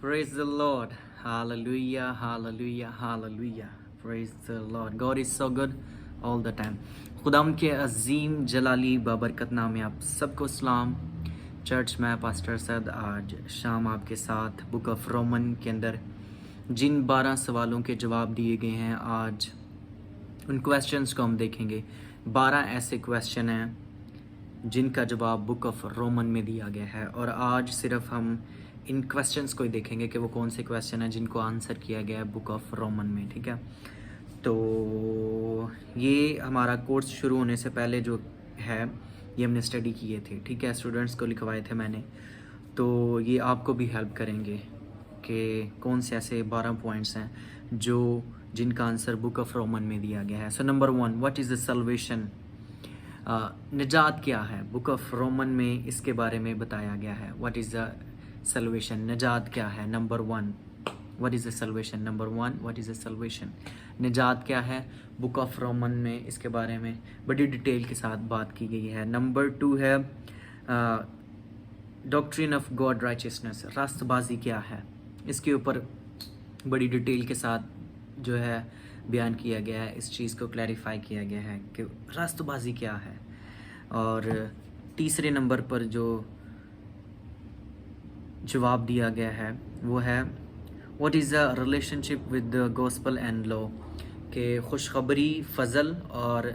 Praise the Lord. Hallelujah, hallelujah, hallelujah. Praise the Lord. God is so good all the time. खुदाम के अजीम जलाली बाबरकत नाम में आप सबको सलाम। चर्च में पास्टर सद आज शाम आपके साथ बुक ऑफ रोमन के अंदर जिन 12 सवालों के जवाब दिए गए हैं, आज उन क्वेश्चंस को हम देखेंगे। 12 ऐसे क्वेश्चन हैं जिनका जवाब बुक ऑफ रोमन में दिया गया है, और आज सिर्फ हम इन क्वेश्चंस को ही देखेंगे कि वो कौन से क्वेश्चन हैं जिनको आंसर किया गया है बुक ऑफ रोमन में। ठीक है, तो ये हमारा कोर्स शुरू होने से पहले जो है ये हमने स्टडी किए थे। ठीक है, स्टूडेंट्स को लिखवाए थे मैंने, तो ये आपको भी हेल्प करेंगे कि कौन से ऐसे 12 पॉइंट्स हैं जो जिनका आंसर बुक ऑफ रोमन में दिया गया है। So number 1, what is the salvation? निजात क्या है? बुक ऑफ रोमन में इसके बारे में बताया गया है। What is the salvation? निजात क्या है? Number 1, what is the salvation? Number 1, what is the salvation? निजात क्या है? बुक ऑफ रोमन में इसके बारे में बड़ी डिटेल के साथ बात की गई है। नंबर 2 है डॉक्ट्रिन ऑफ गॉड राइचियसनेस, रास्तबाजी क्या है? इसके ऊपर बड़ी डिटेल के साथ जो है बयान किया गया है, इस चीज़ को क्लैरिफाई किया गया है कि रास्तबाजी क्या है। और तीसरे नंबर पर जो जवाब दिया गया है वो है what is the relationship with the gospel and law, के खुशखबरी, फजल और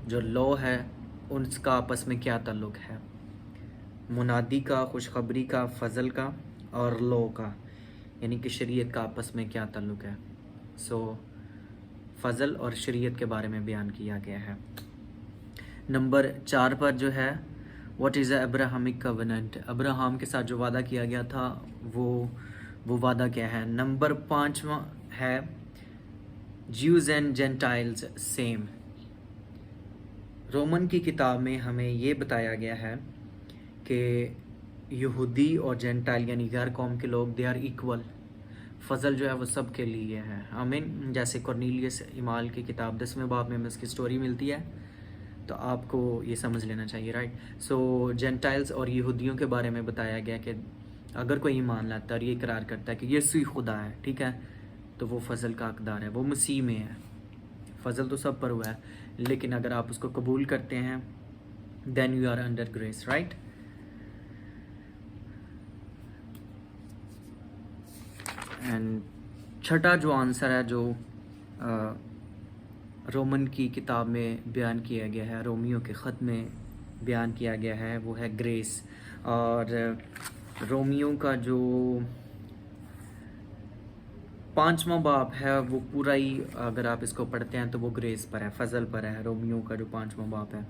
जो लॉ है उनका आपस में क्या ताल्लुक़ है। मुनादी का, खुशखबरी का, फजल का और लॉ का, यानी कि शरीयत का आपस में क्या ताल्लुक़ है। सो फजल और शरीयत के बारे में बयान किया गया है। नंबर 4 पर जो है what is the Abrahamic covenant, Abraham के साथ जो वादा किया गया था वो वादा क्या है। नंबर 5वां है Jews and Gentiles same. Roman की किताब में हमें ये बताया गया है कि यहूदी और जेंटाइल यानी गैर कौम के लोग दे आर इक्वल। फजल जो है वो सब के लिए है। आमीन। जैसे कॉर्नेलियस इमाल की किताब 10वें बाब में हमें उसकी स्टोरी मिलती है, तो आपको ये समझ लेना चाहिए, राइट। सो जेंटाइल्स और यहूदियों के बारे में बताया गया कि अगर कोई ईमान लाता है और ये इकरार करता है कि यीशु ही खुदा है, ठीक है, तो वो फजल का हकदार है, वो मसीह में है। फजल तो सब पर हुआ है, लेकिन अगर आप उसको कबूल करते हैं then you are under grace, right. And छठा जो आंसर है जो रोमन की किताब में बयान किया गया है, रोमियो के ख़त में बयान किया गया है, वो है ग्रेस। और रोमियो का जो 5वां बाब है वो पूरा ही अगर आप इसको पढ़ते हैं तो वो ग्रेस पर है, फजल पर है। रोमियो का जो 5वां बाब है,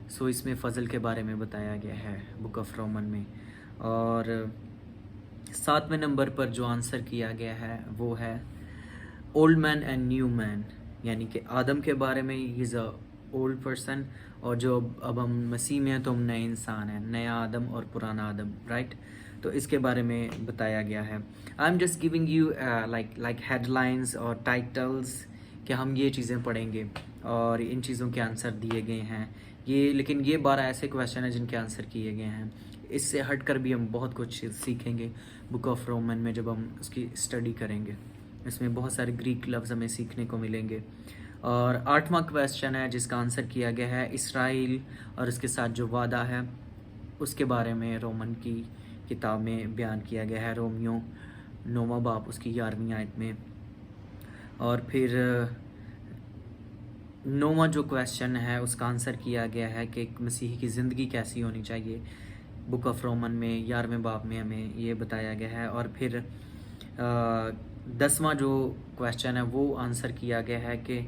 सो इसमें फजल के बारे में बताया गया है बुक ऑफ रोमन में। और 7वें नंबर पर जो आंसर किया गया है वो है old man and new man, यानी कि आदम के बारे में, he is a old person, और जो अब हम मसीह में हैं तो हम नए इंसान हैं, नया आदम और पुराना आदम, राइट। तो इसके बारे में बताया गया है। I am just giving you like headlines और टाइटल्स कि हम ये चीज़ें पढ़ेंगे और इन चीज़ों के आंसर दिए गए हैं ये, लेकिन ये 12 ऐसे क्वेश्चन हैं जिनके आंसर किए गए हैं। इससे हटकर भी हम बहुत कुछ सीखेंगे बुक ऑफ रोमन में जब हम उसकी स्टडी करेंगे। इसमें बहुत सारे ग्रीक लफ्ज़ हमें सीखने को मिलेंगे। और 8वां क्वेश्चन है जिसका आंसर किया गया है इसराइल और उसके साथ जो वादा है उसके बारे में रोमन की किताब में बयान किया गया है, रोमियो 9वां बाब उसकी 11वीं आयत में। और फिर 9वां जो क्वेश्चन है उसका आंसर किया गया है कि एक मसीही की ज़िंदगी कैसी होनी चाहिए। बुक ऑफ रोमन में 11वें बाब में हमें ये बताया गया है। और फिर 10वां जो क्वेश्चन है वो आंसर किया गया है कि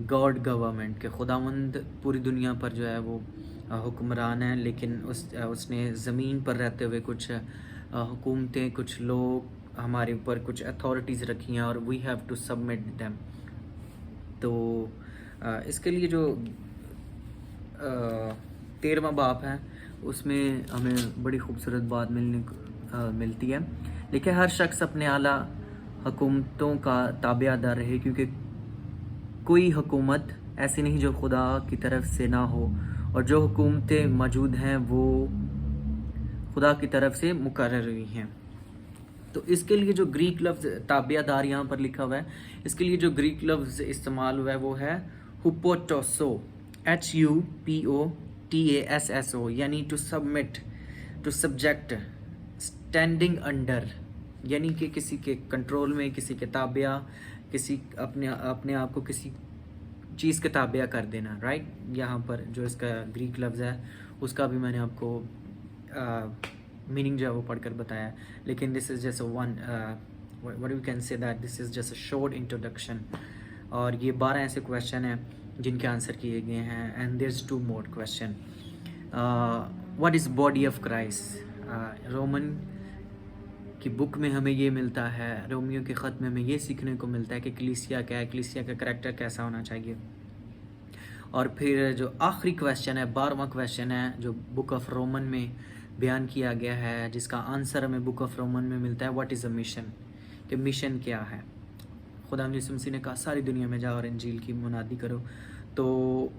गॉड गवर्नमेंट, के खुदावंद पूरी दुनिया पर जो है वो हुक्मरान है, लेकिन उसने ज़मीन पर रहते हुए कुछ हुकूमतें, कुछ लोग हमारे ऊपर कुछ अथॉरिटीज़ रखी हैं और we have to submit them. तो इसके लिए जो 13वां बाब है उसमें हमें बड़ी खूबसूरत बात मिलती है, लेकिन हर शख्स अपने आला हुकूमतों का ताबेदार रहे, क्योंकि कोई हुकूमत ऐसी नहीं जो खुदा की तरफ से ना हो, और जो हुकूमतें मौजूद हैं वो खुदा की तरफ से मुकर्रर हुई हैं। तो इसके लिए जो ग्रीक लफ्ज़ ताबियादार यहाँ पर लिखा हुआ है, इसके लिए जो ग्रीक लफ्ज़ इस्तेमाल हुआ है वो है हुपोटोसो, HUPOTASSO, यानी to submit, to subject, standing under, यानी कि किसी के कंट्रोल में, किसी के ताबिया, किसी अपने आप को किसी चीज़ के ताबिया कर देना, राइट। यहाँ पर जो इसका ग्रीक लफ्ज़ है उसका भी मैंने आपको मीनिंग जो है वो पढ़कर बताया, लेकिन this is just one what you can say that this is just a short introduction. और ये 12 ऐसे क्वेश्चन हैं जिनके आंसर किए गए हैं, and there is 2 more question. What is body of Christ? Roman की बुक में हमें ये मिलता है, रोमियो के ख़त में हमें ये सीखने को मिलता है कि कलीसिया क्या है, कलीसिया का करैक्टर कैसा होना चाहिए। और फिर जो आखिरी क्वेश्चन है, 12वां क्वेश्चन है, जो बुक ऑफ रोमन में बयान किया गया है, जिसका आंसर हमें बुक ऑफ रोमन में मिलता है, व्हाट इज़ अ मिशन, कि मिशन क्या है। खुदा यीशु मसीह ने कहा सारी दुनिया में जाओ और इंजील की मुनादी करो, तो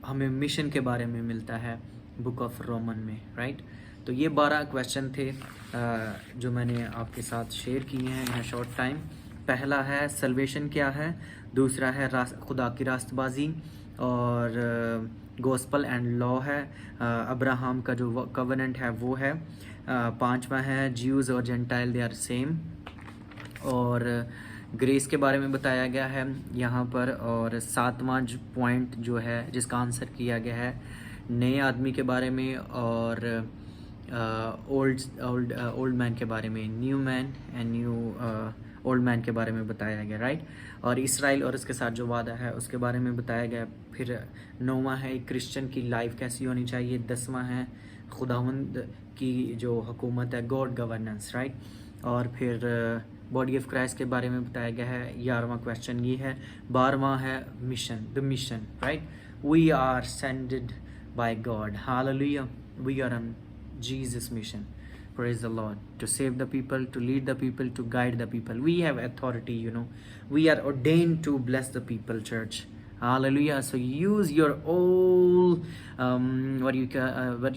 हमें मिशन के बारे में मिलता है बुक ऑफ रोमन में, राइट। तो ये 12 क्वेश्चन थे जो मैंने आपके साथ शेयर किए हैं इन शॉर्ट टाइम। पहला है सल्वेशन क्या है, दूसरा है खुदा की रास्तबाजी, और गॉस्पल एंड लॉ है, अब्राहम का जो कवेनेंट है वो है, पांचवा है ज्यूज़ और जेंटाइल दे आर सेम, और ग्रेस के बारे में बताया गया है यहाँ पर। और 7वां पॉइंट जो है जिसका आंसर किया गया है नए आदमी के बारे में, और ओल्ड मैन के बारे में, new man and new old man के बारे में बताया गया, राइट। और इसराइल और उसके साथ जो वादा है उसके बारे में बताया गया। फिर 9वां है एक क्रिश्चियन की लाइफ कैसी होनी चाहिए। 10वां है खुदावंद की जो हुकूमत है, गॉड गवर्नेंस, राइट। और फिर बॉडी ऑफ क्राइस्ट के बारे में बताया गया है। 11वां क्वेश्चन ये है। 12वां है mission, the mission, right. We are sended by God, hallelujah, we are on Jesus mission, praise the Lord, to save the people, to lead the people, to guide the people. We have authority, we are ordained to bless the people, church, hallelujah. So use your all what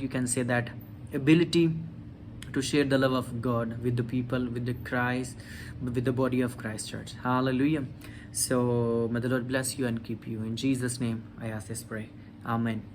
you can say that ability to share the love of God with the people, with the Christ, with the body of Christ, church, hallelujah. So may the Lord bless you and keep you, in Jesus name I ask this, pray, amen.